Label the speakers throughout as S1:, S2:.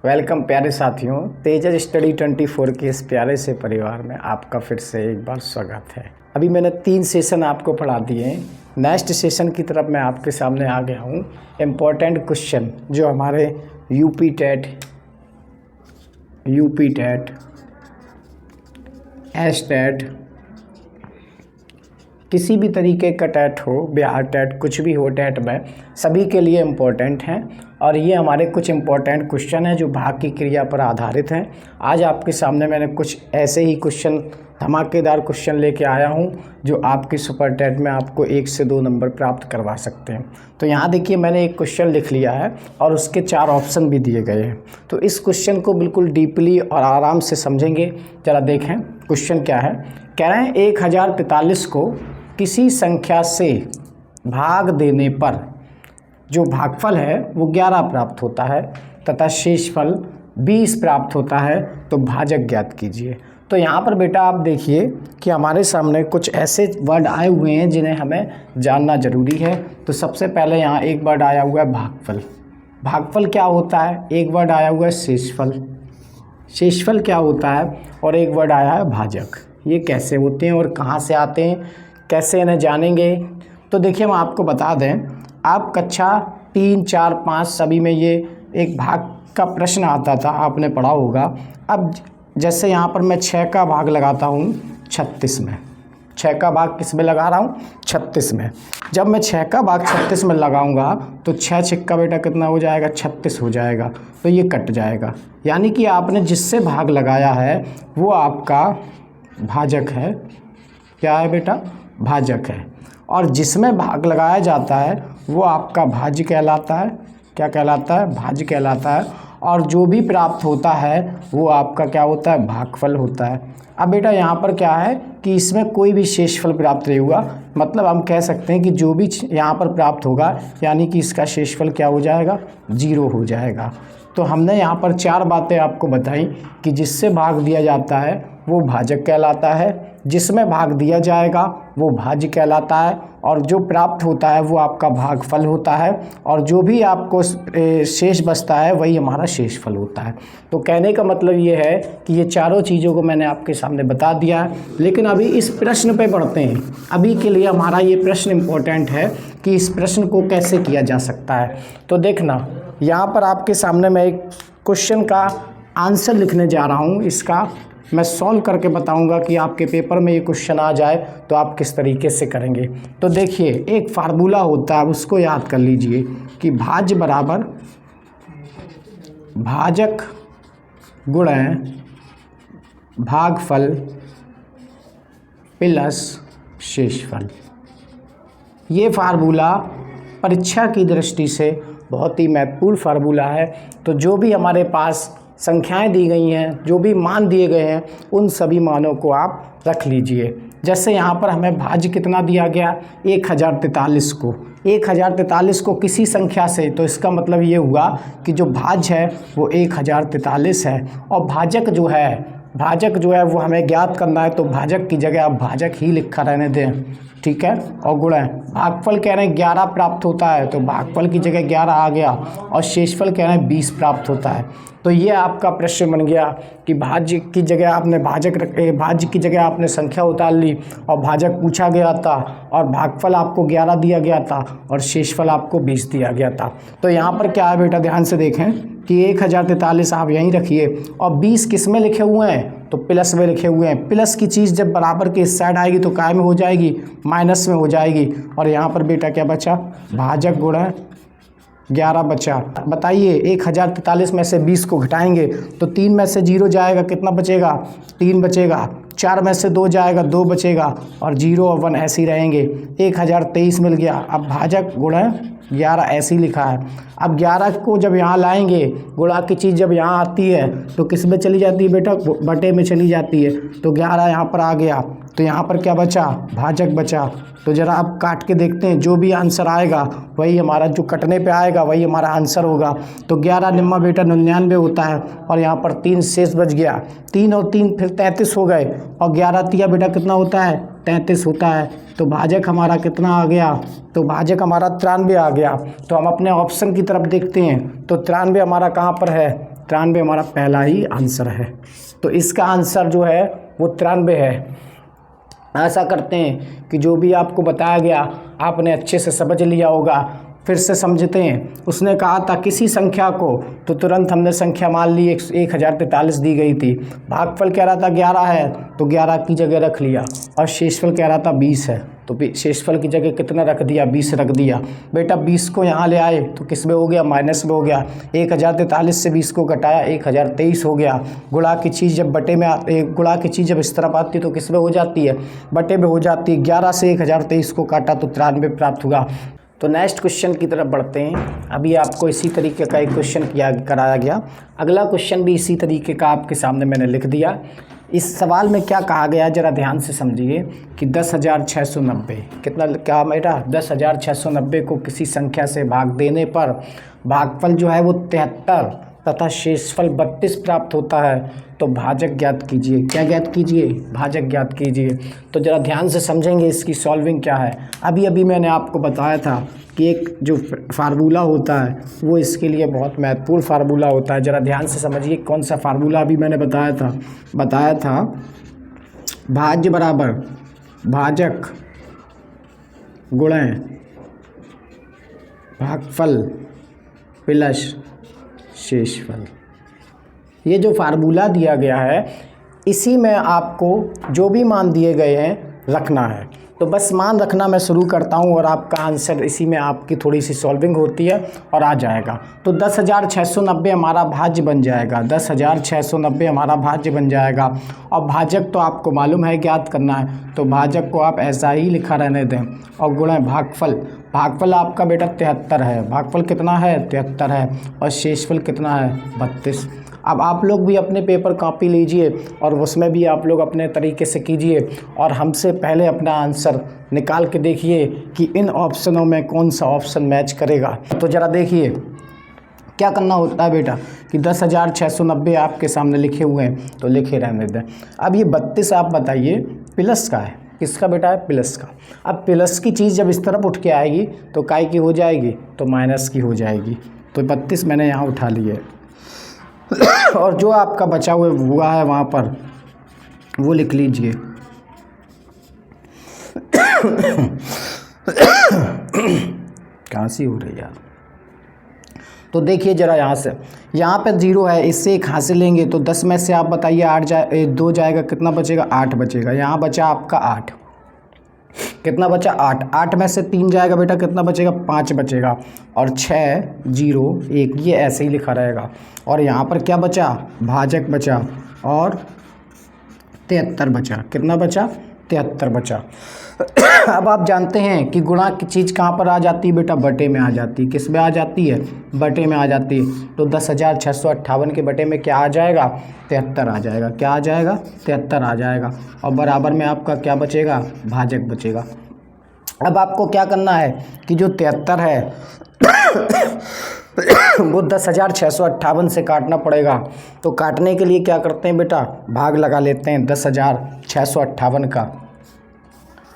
S1: Welcome प्यारे साथियों, तेजस study 24 के इस प्यारे से परिवार में आपका फिर से एक बार स्वागत है। अभी मैंने 3 सेशन आपको पढ़ा दिए हैं। नेक्स्ट सेशन की तरफ मैं आपके सामने आ गया हूँ। इम्पोर्टेंट क्वेश्चन जो हमारे यूपी टेट, एस टेट, किसी भी तरीके का टेट हो, बिहार टेट, कुछ भी हो टेट में, सभी के लिए इम्पोर्टेंट हैं। और ये हमारे कुछ इम्पोर्टेंट क्वेश्चन हैं जो भाग की क्रिया पर आधारित हैं। आज आपके सामने मैंने कुछ ऐसे ही क्वेश्चन, धमाकेदार क्वेश्चन लेके आया हूँ जो आपकी सुपर टेट में आपको 1 से 2 नंबर प्राप्त करवा सकते हैं। तो यहाँ देखिए, मैंने एक क्वेश्चन लिख लिया है और उसके 4 ऑप्शन भी दिए गए हैं। तो इस क्वेश्चन को बिल्कुल डीपली और आराम से समझेंगे। जरा देखें क्वेश्चन क्या है। कह रहे हैं 1043 को किसी संख्या से भाग देने पर जो भागफल है वो 11 प्राप्त होता है तथा शेषफल 20 प्राप्त होता है, तो भाजक ज्ञात कीजिए। तो यहाँ पर बेटा आप देखिए कि हमारे सामने कुछ ऐसे वर्ड आए हुए हैं जिन्हें हमें जानना ज़रूरी है। तो सबसे पहले यहाँ एक वर्ड आया हुआ है भागफल। भागफल क्या होता है? एक वर्ड आया हुआ है शेषफल। शेषफल क्या होता है? और एक वर्ड आया है भाजक। ये कैसे होते हैं और कहाँ से आते हैं, कैसे इन्हें जानेंगे? तो देखिए, हम आपको बता दें, आप कक्षा 3, 4, 5 सभी में ये एक भाग का प्रश्न आता था, आपने पढ़ा होगा। अब जैसे यहाँ पर मैं 6 का भाग लगाता हूँ 36 में। 6 का भाग किस में लगा रहा हूँ? 36 में। जब मैं 6 का भाग 36 में लगाऊंगा तो 6 छिक्का बेटा कितना हो जाएगा? 36 हो जाएगा। तो ये कट जाएगा, यानी कि आपने जिससे भाग लगाया है वो आपका भाजक है। क्या है बेटा? भाजक है। और जिसमें भाग लगाया जाता है वो आपका भाज्य कहलाता है। क्या कहलाता है? भाज्य कहलाता है। और जो भी प्राप्त होता है वो आपका क्या होता है? भागफल होता है। अब बेटा यहाँ पर क्या है कि इसमें कोई भी शेषफल प्राप्त नहीं हुआ, मतलब हम कह सकते हैं कि जो भी यहाँ पर प्राप्त होगा यानी कि इसका शेषफल क्या हो जाएगा? 0 हो जाएगा। तो हमने यहाँ पर 4 बातें आपको बताई कि जिससे भाग दिया जाता है वो भाजक कहलाता है, जिसमें भाग दिया जाएगा वो भाज्य कहलाता है, और जो प्राप्त होता है वो आपका भागफल होता है, और जो भी आपको शेष बचता है वही हमारा शेषफल होता है। तो कहने का मतलब ये है कि ये चारों चीज़ों को मैंने आपके सामने बता दिया है। लेकिन अभी इस प्रश्न पे बढ़ते हैं। अभी के लिए हमारा ये प्रश्न इम्पोर्टेंट है कि इस प्रश्न को कैसे किया जा सकता है। तो देखना, यहाँ पर आपके सामने मैं एक क्वेश्चन का आंसर लिखने जा रहा हूँ। इसका मैं सॉल्व करके बताऊंगा कि आपके पेपर में ये क्वेश्चन आ जाए तो आप किस तरीके से करेंगे। तो देखिए, एक फार्मूला होता है, उसको याद कर लीजिए कि भाज्य बराबर भाजक गुणा भागफल प्लस शेषफल। ये फार्मूला परीक्षा की दृष्टि से बहुत ही महत्वपूर्ण फार्मूला है। तो जो भी हमारे पास संख्याएं दी गई हैं, जो भी मान दिए गए हैं, उन सभी मानों को आप रख लीजिए। जैसे यहाँ पर हमें भाज्य कितना दिया गया? 1043 को। 1043 को किसी संख्या से, तो इसका मतलब ये हुआ कि जो भाज्य है वो 1043 है। और भाजक जो है वो हमें ज्ञात करना है। तो भाजक की जगह आप भाजक ही लिखा रहने दें, ठीक है। और गुणा भागफल कह रहे हैं 11 प्राप्त होता है, तो भागफल की जगह 11 आ गया, और शेषफल कह रहे हैं 20 प्राप्त होता है। तो ये आपका प्रश्न बन गया कि भाज्य की जगह आपने भाज्य की जगह आपने संख्या उतार ली, और भाजक पूछा गया था, और भागफल आपको 11 दिया गया था, और शेषफल आपको 20 दिया गया था। तो यहाँ पर क्या है बेटा, ध्यान से देखें कि 1043 आप यहीं रखिए, और 20 किस में लिखे हुए हैं? तो प्लस में लिखे हुए हैं। प्लस की चीज़ जब बराबर के इस साइड आएगी तो काय में हो जाएगी? माइनस में हो जाएगी। और यहाँ पर बेटा क्या बचा? भाजक गुणा 11 बचा। बताइए, 1043 में से 20 को घटाएंगे तो 3 में से 0 जाएगा, कितना बचेगा? 3 बचेगा। 4 में से 2 जाएगा, 2 बचेगा, और 0 और 1 ऐसे ही रहेंगे। 1023 मिल गया। अब भाजक गुणा 11 ऐसे ही लिखा है। अब 11 को जब यहाँ लाएंगे, गुणा की चीज़ जब यहाँ आती है तो किस में चली जाती है बेटा? बटे में चली जाती है। तो 11 यहाँ पर आ गया, तो यहाँ पर क्या बचा? भाजक बचा। तो ज़रा आप काट के देखते हैं, जो भी आंसर आएगा वही हमारा, जो कटने पे आएगा वही हमारा आंसर होगा। तो 11 निम्मा बेटा 99 होता है, और यहाँ पर 3 शेष बच गया। 3 और 3 फिर 33 हो गए, और 11 तिया बेटा कितना होता है? 33 होता है। तो भाजक हमारा कितना आ गया? तो भाजक हमारा 93 आ गया। तो हम अपने ऑप्शन की तरफ देखते हैं, तो 93 हमारा कहाँ पर है? 93 हमारा पहला ही आंसर है। तो इसका आंसर जो है वो 93 है। ऐसा करते हैं कि जो भी आपको बताया गया आपने अच्छे से समझ लिया होगा। फिर से समझते हैं। उसने कहा था किसी संख्या को, तो तुरंत हमने संख्या मान ली 1043 दी गई थी। भागफल कह रहा था 11 है, तो 11 की जगह रख लिया। और शेषफल कह रहा था 20 है, तो शेषफल की जगह कितना रख दिया, 20 रख दिया। बेटा 20 को यहाँ ले आए तो किस में हो गया, माइनस में हो गया। 1043 से 20 को घटाया 1023 हो गया। गुणा की चीज़ जब बटे में गुणा की चीज़ जब इस तरफ आती है तो किस में हो जाती है, बटे में हो जाती है। 11 से 1023 को काटा तो 93 प्राप्त हुआ। तो नेक्स्ट क्वेश्चन की तरफ बढ़ते हैं। अभी आपको इसी तरीके का एक क्वेश्चन कराया गया। अगला क्वेश्चन भी इसी तरीके का आपके सामने मैंने लिख दिया। इस सवाल में क्या कहा गया ज़रा ध्यान से समझिए कि 10,690 कितना क्या बेटा, 10,690 को किसी संख्या से भाग देने पर भागफल जो है वो 73 तथा शेषफल 32 प्राप्त होता है। तो भाजक ज्ञात कीजिए। क्या ज्ञात कीजिए, भाजक ज्ञात कीजिए। तो ज़रा ध्यान से समझेंगे इसकी सॉल्विंग क्या है। अभी मैंने आपको बताया था कि एक जो फार्मूला होता है वो इसके लिए बहुत महत्वपूर्ण फार्मूला होता है। ज़रा ध्यान से समझिए कौन सा फार्मूला अभी मैंने बताया था भाज्य बराबर भाजक गुणे भागफल प्लस शेषफल। ये जो फार्मूला दिया गया है इसी में आपको जो भी मान दिए गए हैं रखना है। तो बस मान रखना मैं शुरू करता हूँ और आपका आंसर इसी में आपकी थोड़ी सी सॉल्विंग होती है और आ जाएगा। तो 10,690 हमारा भाज्य बन जाएगा। 10,690 हमारा भाज्य बन जाएगा। और भाजक तो आपको मालूम है ज्ञात करना है, तो भाजक को आप ऐसा ही लिखा रहने दें। और गुणा भागफल, भागफल आपका बेटा 73 है। भागफल कितना है, 73 है। और शेषफल कितना है, 32। अब आप लोग भी अपने पेपर कॉपी लीजिए और उसमें भी आप लोग अपने तरीके से कीजिए और हमसे पहले अपना आंसर निकाल के देखिए कि इन ऑप्शनों में कौन सा ऑप्शन मैच करेगा। तो ज़रा देखिए क्या करना होता है बेटा कि 10,690 आपके सामने लिखे हुए हैं तो लिखे रहने दें। अब ये 32 आप बताइए प्लस का है, किसका बेटा है, प्लस का। अब प्लस की चीज़ जब इस तरफ उठ के आएगी तो काय की हो जाएगी, तो माइनस की हो जाएगी। तो 32 मैंने यहाँ उठा ली है। और जो आपका बचा हुआ है वहाँ पर वो लिख लीजिए। खांसी हो रही है यार। तो देखिए ज़रा यहाँ पे 0 है, इससे 1 हासिल लेंगे तो 10 में से आप बताइए 2 जाएगा, कितना बचेगा, 8 बचेगा। यहाँ बचा आपका 8, कितना बचा, 8। 8 में से 3 जाएगा बेटा, कितना बचेगा, 5 बचेगा। और 6 0 1 ये ऐसे ही लिखा रहेगा। और यहाँ पर क्या बचा, भाजक बचा और 73 बचा। कितना बचा, 73 बचा। अब आप जानते हैं कि गुणा की चीज़ कहाँ पर आ जाती है बेटा, बटे में आ जाती है। किस में आ जाती है, बटे में आ जाती है। तो 10,658 के बटे में क्या आ जाएगा, 73 आ जाएगा। क्या आ जाएगा, 73 आ जाएगा। और बराबर में आपका क्या बचेगा, भाजक बचेगा। अब आपको क्या करना है कि जो 73 है वो 10,658 से काटना पड़ेगा। तो काटने के लिए क्या करते हैं बेटा, भाग लगा लेते हैं 10,658 का।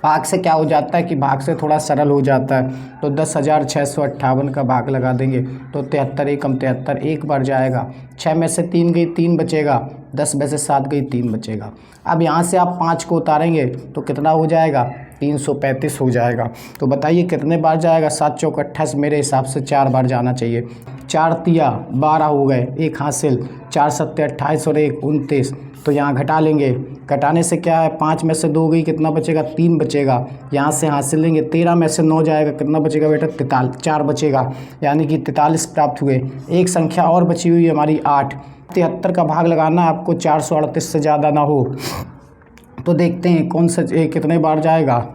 S1: भाग से क्या हो जाता है कि भाग से थोड़ा सरल हो जाता है। तो 10,658 का भाग लगा देंगे तो 73 एकम 73, 1 बार जाएगा। 6 में से 3 गई, 3 बचेगा। 10 में से 7 गई, 3 बचेगा। अब यहाँ से आप 5 को उतारेंगे तो कितना हो जाएगा, 335 हो जाएगा। तो बताइए कितने बार जाएगा, 7 चौक 28, मेरे हिसाब से 4 बार जाना चाहिए। 4 तिया 12 हो गए, 1 हासिल, 4 सत्ते 28 और 1 29। तो यहाँ घटा लेंगे, घटाने से क्या है, 5 में से 2 गई, कितना बचेगा, 3 बचेगा। यहाँ से हासिल लेंगे, 13 में से 9 जाएगा, कितना बचेगा बेटा, 4 बचेगा। यानी कि 43 प्राप्त हुए। एक संख्या और बची हुई है हमारी 8। 73 का भाग लगाना आपको 438 से ज़्यादा ना हो। तो देखते हैं कौन सा कितने बार जाएगा,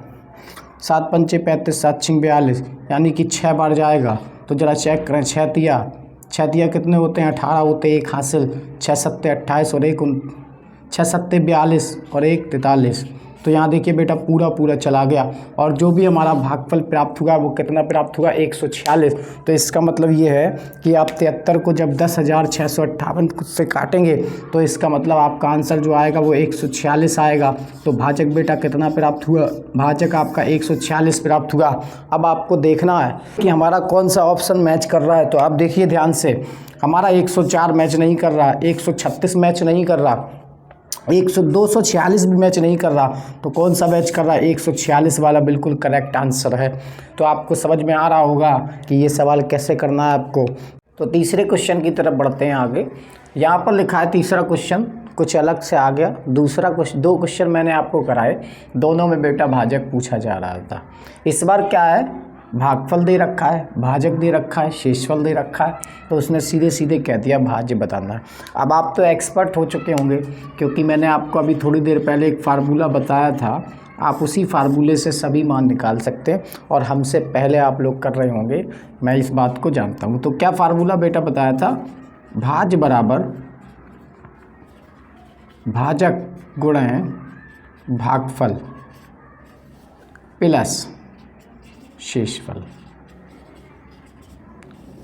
S1: 7 पंचे 35, 7 छिंग 42, यानी कि 6 बार जाएगा। तो ज़रा चेक करें, 6 तिया कितने होते हैं, 18 होते हैं, 1 हासिल, 6 सत्ते 28 और 1 6 सत्ते 42 और 1 43। तो यहाँ देखिए बेटा पूरा चला गया। और जो भी हमारा भागफल प्राप्त हुआ वो कितना प्राप्त हुआ, 146। तो इसका मतलब ये है कि आप 73 को जब 10,658 से काटेंगे तो इसका मतलब आपका आंसर जो आएगा वो 146 आएगा। तो भाजक बेटा कितना प्राप्त हुआ, भाजक आपका 146 प्राप्त हुआ। अब आपको देखना है कि हमारा कौन सा ऑप्शन मैच कर रहा है। तो आप देखिए ध्यान से, हमारा 104 मैच नहीं कर रहा, 136 मैच नहीं कर रहा, 246 भी मैच नहीं कर रहा, तो कौन सा मैच कर रहा है? 146 वाला बिल्कुल करेक्ट आंसर है। तो आपको समझ में आ रहा होगा कि ये सवाल कैसे करना है आपको। तो तीसरे क्वेश्चन की तरफ बढ़ते हैं आगे। यहाँ पर लिखा है तीसरा क्वेश्चन कुछ अलग से आ गया। दूसरा क्वेश्चन, 2 क्वेश्चन मैंने आपको कराए, दोनों में बेटा भाजक पूछा जा रहा था। इस बार क्या है, भागफल दे रखा है, भाजक दे रखा है, शेषफल दे रखा है, तो उसने सीधे सीधे कह दिया भाज्य बताना है। अब आप तो एक्सपर्ट हो चुके होंगे, क्योंकि मैंने आपको अभी थोड़ी देर पहले एक फार्मूला बताया था। आप उसी फार्मूले से सभी मान निकाल सकते हैं, और हमसे पहले आप लोग कर रहे होंगे, मैं इस बात को जानता हूँ। तो क्या फार्मूला बेटा बताया था? भाज्य बराबर भाजक गुणे भागफल प्लस शेषफल।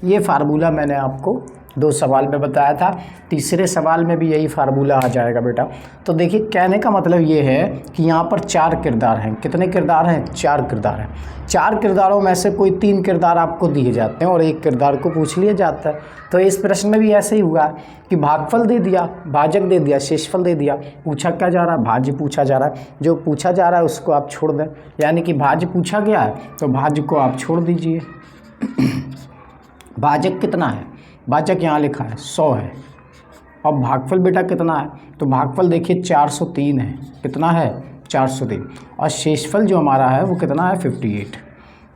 S1: ये फार्मूला मैंने आपको 2 सवाल में बताया था, तीसरे सवाल में भी यही फार्मूला आ जाएगा बेटा। तो देखिए, कहने का मतलब ये है कि यहाँ पर 4 किरदार हैं। कितने किरदार हैं? 4 किरदार हैं। 4 किरदारों में से कोई 3 किरदार आपको दिए जाते हैं और 1 किरदार को पूछ लिया जाता है। तो इस प्रश्न में भी ऐसे ही हुआ कि भागफल दे दिया, भाजक दे दिया, शेषफल दे दिया। पूछा क्या जा रहा है? भाज्य पूछा जा रहा है। जो पूछा जा रहा है उसको आप छोड़ दें, यानी कि भाज्य पूछा गया है तो भाज्य को आप छोड़ दीजिए। भाजक कितना है? भाजक यहाँ लिखा है 100 है। और भागफल बेटा कितना है? तो भागफल देखिए 403 है। कितना है? 403। और शेषफल जो हमारा है वो कितना है? 58।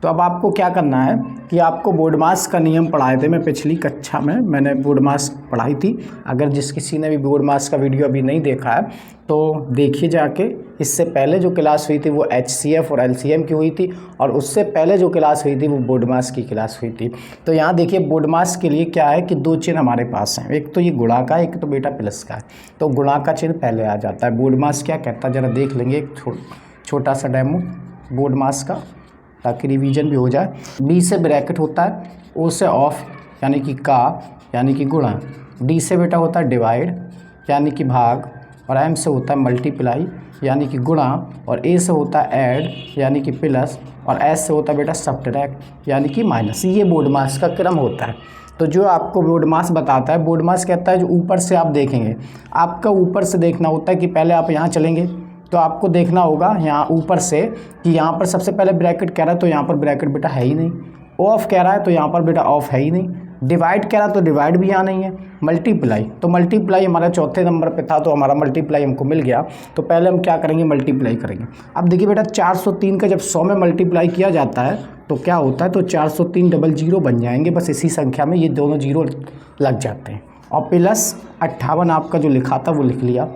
S1: तो अब आपको क्या करना है कि आपको बोर्डमास का नियम पढ़ाए थे मैं पिछली कक्षा में, मैंने बोर्डमास पढ़ाई थी। अगर जिस किसी ने भी बोर्डमास का वीडियो अभी नहीं देखा है तो देखिए जाके। इससे पहले जो क्लास हुई थी वो HCF और LCM की हुई थी, और उससे पहले जो क्लास हुई थी वो बोर्डमास की क्लास हुई थी। तो यहाँ देखिए, बोर्डमास के लिए क्या है कि 2 चिन्ह हमारे पास हैं, एक तो ये गुणा का, एक तो बेटा प्लस का है। तो गुणा का चिन्ह पहले आ जाता है। बोर्डमास क्या कहता है ज़रा देख लेंगे, एक छोटा सा डेमो बोर्डमास का, ताकि रिवीजन भी हो जाए। B से ब्रैकेट होता है, O से ऑफ यानी कि का यानी कि गुणा, D से बेटा होता है डिवाइड यानी कि भाग, और M से होता है मल्टीप्लाई यानी कि गुणा, और A से होता है ऐड यानी कि प्लस, और S से होता है बेटा सब्ट्रैक्ट यानी कि माइनस। ये बोर्डमास का क्रम होता है। तो जो आपको बोर्डमास बताता है, बोर्डमास कहता है जो ऊपर से आप देखेंगे, आपका ऊपर से देखना होता है कि पहले आप यहाँ चलेंगे तो आपको देखना होगा यहाँ ऊपर से कि यहाँ पर सबसे पहले ब्रैकेट कह रहा है तो यहाँ पर ब्रैकेट बेटा है ही नहीं। ऑफ कह रहा है तो यहाँ पर बेटा ऑफ है ही नहीं। डिवाइड कह रहा है तो डिवाइड भी यहाँ नहीं है। मल्टीप्लाई, तो मल्टीप्लाई हमारा चौथे नंबर पे था, तो हमारा मल्टीप्लाई हमको मिल गया। तो पहले हम क्या करेंगे? मल्टीप्लाई करेंगे। अब देखिए बेटा, 403 का जब 100 में मल्टीप्लाई किया जाता है तो क्या होता है? तो 403 डबल जीरो बन जाएंगे, बस इसी संख्या में ये दोनों जीरो लग जाते हैं। और प्लस 58 आपका जो लिखा था वो लिख लिया।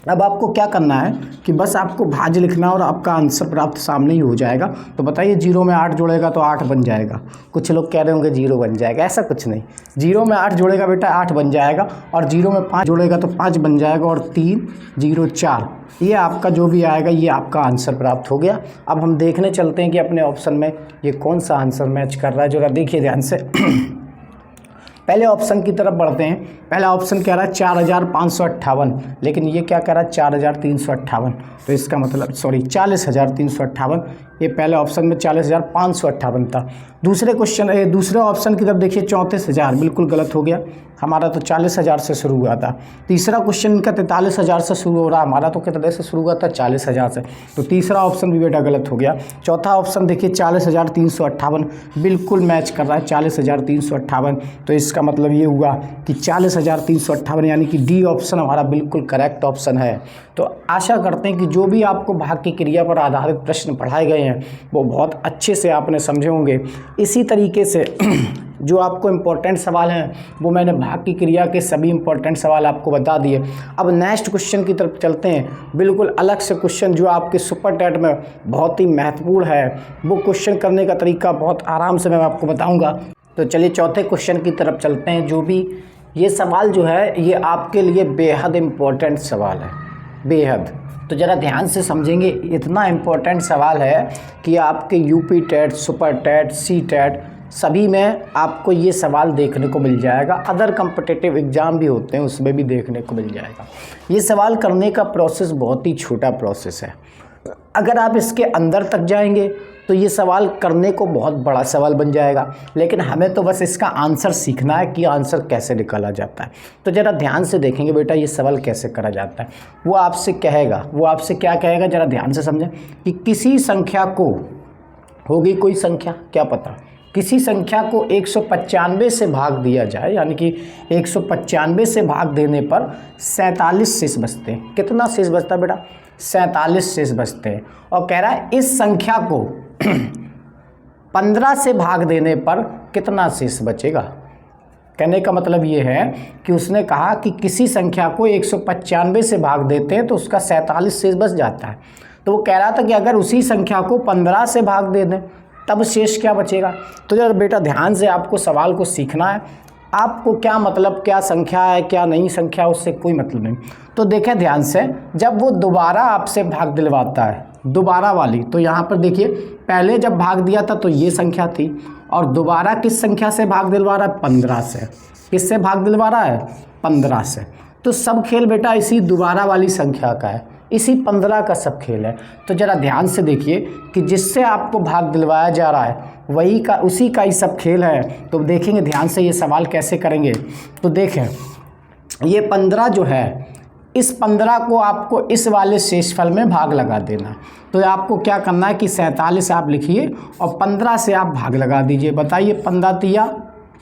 S1: अब आपको क्या करना है कि बस आपको भाज्य लिखना और आपका आंसर प्राप्त सामने ही हो जाएगा। तो बताइए, 0 में 8 जोड़ेगा तो 8 बन जाएगा। कुछ लोग कह रहे होंगे 0 बन जाएगा, ऐसा कुछ नहीं। 0 में 8 जोड़ेगा बेटा 8 बन जाएगा, और 0 में 5 जोड़ेगा तो 5 बन जाएगा, और 3 0 4, ये आपका जो भी आएगा ये आपका आंसर प्राप्त हो गया। अब हम देखने चलते हैं कि अपने ऑप्शन में ये कौन सा आंसर मैच कर रहा है। जरा देखिए ध्यान से। पहले ऑप्शन की तरफ बढ़ते हैं। पहला ऑप्शन कह रहा है 4558, लेकिन ये क्या कह रहा है? 4358। तो इसका मतलब 40,358। ये पहले ऑप्शन में 40,558 था। दूसरे ऑप्शन की तरफ देखिए 34,000, बिल्कुल गलत हो गया। हमारा तो 40,000 से शुरू हुआ था। तीसरा क्वेश्चन का 43,000 से शुरू हो रहा, हमारा तो कितने से शुरू हुआ था? 40,000 से। तो तीसरा ऑप्शन भी बेटा गलत हो गया। चौथा ऑप्शन देखिए 40,358, बिल्कुल मैच कर रहा है 40,358। तो इसका मतलब ये हुआ कि 40,358 यानी कि डी ऑप्शन हमारा बिल्कुल करेक्ट ऑप्शन है। तो आशा करते हैं कि जो भी आपको भाग की क्रिया पर आधारित प्रश्न पढ़ाए गए हैं वो बहुत अच्छे से आपने समझे होंगे। इसी तरीके से जो आपको इम्पोर्टेंट सवाल हैं वो मैंने भाग की क्रिया के सभी इम्पोर्टेंट सवाल आपको बता दिए। अब नेक्स्ट क्वेश्चन की तरफ चलते हैं। बिल्कुल अलग से क्वेश्चन जो आपके सुपर टेट में बहुत ही महत्वपूर्ण है, वो क्वेश्चन करने का तरीका बहुत आराम से मैं आपको बताऊँगा। तो चलिए चौथे क्वेश्चन की तरफ चलते हैं। जो भी ये सवाल जो है ये आपके लिए बेहद इम्पोर्टेंट सवाल है, बेहद। तो ज़रा ध्यान से समझेंगे, इतना इम्पोर्टेंट सवाल है कि आपके UP TET, super TET, C TET सभी में आपको ये सवाल देखने को मिल जाएगा। अदर कॉम्पिटिटिव एग्ज़ाम भी होते हैं उसमें भी देखने को मिल जाएगा। ये सवाल करने का प्रोसेस बहुत ही छोटा प्रोसेस है। अगर आप इसके अंदर तक जाएंगे तो ये सवाल करने को बहुत बड़ा सवाल बन जाएगा, लेकिन हमें तो बस इसका आंसर सीखना है कि आंसर कैसे निकाला जाता है। तो ज़रा ध्यान से देखेंगे बेटा ये सवाल कैसे करा जाता है। वो आपसे कहेगा, वो आपसे क्या कहेगा, ज़रा ध्यान से समझें कि किसी संख्या को, होगी कोई संख्या, क्या पता, किसी संख्या को 195 से भाग दिया जाए, यानी कि 195 से भाग देने पर 47 शेष बचते हैं। कितना शेष बचता है बेटा? 47 शेष बचते हैं। और कह रहा है इस संख्या को 15 से भाग देने पर कितना शेष बचेगा। कहने का मतलब ये है कि उसने कहा कि किसी संख्या को 195 से भाग देते हैं तो उसका 47 शेष बच जाता है। तो वो कह रहा था कि अगर उसी संख्या को 15 से भाग दे दें तब शेष क्या बचेगा। तो जरा बेटा ध्यान से आपको सवाल को सीखना है। आपको क्या मतलब, क्या संख्या है क्या नहीं संख्या, उससे कोई मतलब नहीं। तो देखें ध्यान से, जब वो दोबारा आपसे भाग दिलवाता है, दोबारा वाली, तो यहाँ पर देखिए पहले जब भाग दिया था तो ये संख्या थी, और दोबारा किस संख्या से भाग दिलवा रहा है? 15 से। किससे भाग दिलवा रहा है? 15 से। तो सब खेल बेटा इसी दोबारा वाली संख्या का है, इसी 15 का सब खेल है। तो ज़रा ध्यान से देखिए कि जिससे आपको भाग दिलवाया जा रहा है वही का, उसी का ही सब खेल है। तो देखेंगे ध्यान से ये सवाल कैसे करेंगे। तो देखें ये 15 जो है, इस 15 को आपको इस वाले शेषफल में भाग लगा देना। तो आपको क्या करना है कि 47 आप लिखिए और 15 से आप भाग लगा दीजिए। बताइए 15 तिया,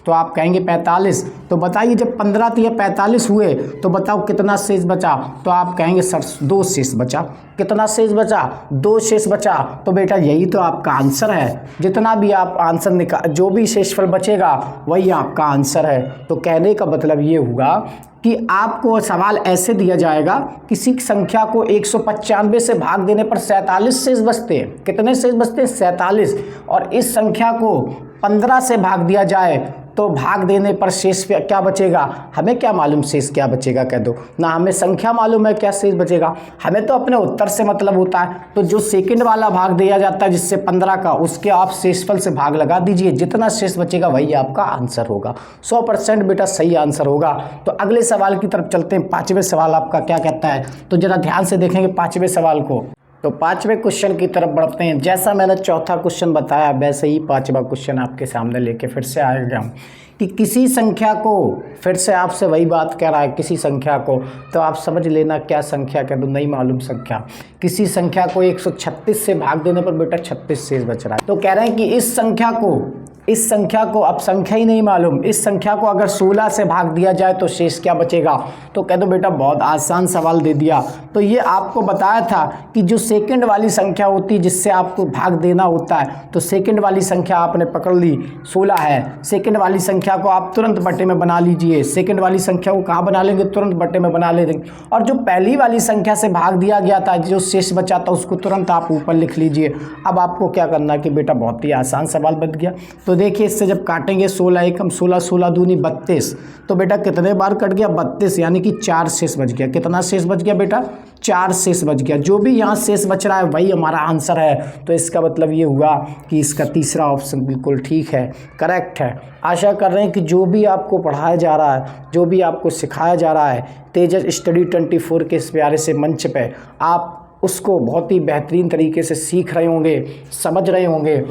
S1: तो आप कहेंगे 45। तो बताइए जब 15 तिया 45 हुए तो बताओ कितना शेष बचा। तो आप कहेंगे सर 2 शेष बचा। कितना शेष बचा? 2 शेष बचा। तो बेटा यही तो आपका आंसर है। जितना भी आप आंसर निकाल, जो भी शेषफल बचेगा वही आपका आंसर है। तो कहने का मतलब ये हुआ कि आपको सवाल ऐसे दिया जाएगा, किसी संख्या को 195 से भाग देने पर 47 शेष बचते हैं। कितने शेष बचते हैं? 47। और इस संख्या को 15 से भाग दिया जाए तो भाग देने पर शेष क्या बचेगा? हमें क्या मालूम शेष क्या बचेगा, कह दो ना। हमें संख्या मालूम है क्या शेष बचेगा, हमें तो अपने उत्तर से मतलब होता है। तो जो सेकंड वाला भाग दिया जाता है जिससे 15 का, उसके आप शेषफल से भाग लगा दीजिए, जितना शेष बचेगा वही आपका आंसर होगा। 100% बेटा सही आंसर होगा। तो अगले सवाल की तरफ चलते हैं। 5वें सवाल आपका क्या कहता है, तो जरा ध्यान से देखेंगे 5वें सवाल को। तो 5वें क्वेश्चन की तरफ बढ़ते हैं। जैसा मैंने चौथा क्वेश्चन बताया वैसे ही 5वां क्वेश्चन आपके सामने लेके फिर से आ गया हूँ कि किसी संख्या को, फिर से आपसे वही बात कह रहा है, किसी संख्या को, तो आप समझ लेना क्या संख्या कह दो, नहीं मालूम संख्या। किसी संख्या को 136 से भाग देने पर बेटा 36 शेष बच रहा है। तो कह रहे हैं कि इस संख्या को अब संख्या ही नहीं मालूम, इस संख्या को अगर 16 से भाग दिया जाए तो शेष क्या बचेगा। तो कह दो बेटा बहुत आसान सवाल दे दिया। तो ये आपको बताया था कि जो सेकंड वाली संख्या होती है जिससे आपको भाग देना होता है, तो सेकंड वाली संख्या आपने पकड़ ली 16 है। सेकंड वाली संख्या को आप तुरंत बटे में बना लीजिए। सेकंड वाली संख्या को कहाँ बना लेंगे? तुरंत बटे में बना लेंगे। और जो पहली वाली संख्या से भाग दिया गया था, जो शेष बचा था, उसको तुरंत आप ऊपर लिख लीजिए। अब आपको क्या करना है कि बेटा बहुत ही आसान सवाल बन गया। तो देखिए इससे जब काटेंगे 16 एकम 16, 16 दूनी 32, तो बेटा कितने बार कट गया? 32, यानी कि 4 शेष बच गया। कितना शेष बच गया बेटा? 4 शेष बच गया। जो भी यहाँ शेष बच रहा है वही हमारा आंसर है। तो इसका मतलब ये हुआ कि इसका तीसरा ऑप्शन बिल्कुल ठीक है, करेक्ट है। आशा कर रहे हैं कि जो भी आपको पढ़ाया जा रहा है, जो भी आपको सिखाया जा रहा है तेजस स्टडी 24 के इस प्यारे से मंच पे, आप उसको बहुत ही बेहतरीन तरीके से सीख रहे होंगे, समझ रहे होंगे।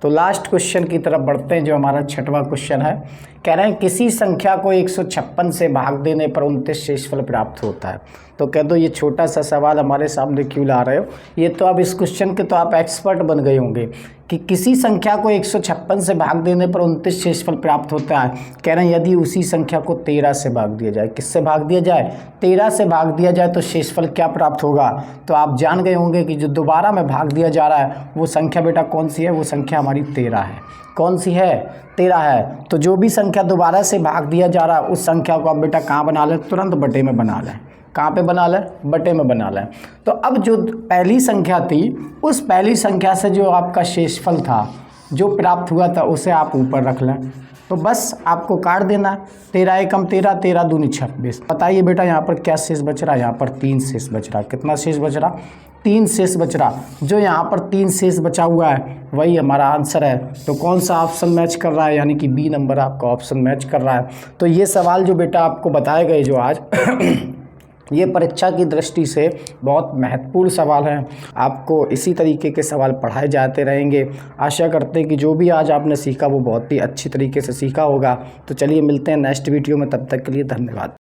S1: तो लास्ट क्वेश्चन की तरफ बढ़ते हैं, जो हमारा 6वां क्वेश्चन है। कह रहे हैं किसी संख्या को 156 से भाग देने पर 29 शेषफल प्राप्त होता है। तो कह दो ये छोटा सा सवाल हमारे सामने क्यों ला रहे हो? ये तो अब इस क्वेश्चन के तो आप एक्सपर्ट बन गए होंगे कि किसी संख्या को 156 से भाग देने पर 29 शेषफल प्राप्त होता है। कह रहे हैं यदि उसी संख्या को 13 से भाग दिया जाए। किससे भाग दिया जाए? 13 से भाग दिया जाए तो शेषफल क्या प्राप्त होगा? तो आप जान गए होंगे कि जो दोबारा में भाग दिया जा रहा है वो संख्या बेटा कौन सी है? वो संख्या हमारी 13 है। कौन सी है? 13 है। तो जो भी संख्या दोबारा से भाग दिया जा रहा है उस संख्या को आप बेटा कहाँ बना लें? तुरंत बटे में बना लें। कहाँ पे बना लें? बटे में बना लें। तो अब जो पहली संख्या थी, उस पहली संख्या से जो आपका शेषफल था जो प्राप्त हुआ था उसे आप ऊपर रख लें। तो बस आपको काट देना है। 13 एकम 13, 13 दूनी 26। बताइए बेटा यहाँ पर क्या शेष बच रहा है? यहाँ पर 3 शेष बच रहा है। कितना शेष बच रहा? 3 शेष बच रहा। जो यहाँ पर 3 शेष बचा हुआ है वही हमारा आंसर है। तो कौन सा ऑप्शन मैच कर रहा है? यानी कि बी नंबर आपका ऑप्शन मैच कर रहा है। तो ये सवाल जो बेटा आपको बताए गए जो आज ये परीक्षा की दृष्टि से बहुत महत्वपूर्ण सवाल हैं। आपको इसी तरीके के सवाल पढ़ाए जाते रहेंगे। आशा करते हैं कि जो भी आज आपने सीखा वो बहुत ही अच्छी तरीके से सीखा होगा। तो चलिए मिलते हैं नेक्स्ट वीडियो में, तब तक के लिए धन्यवाद।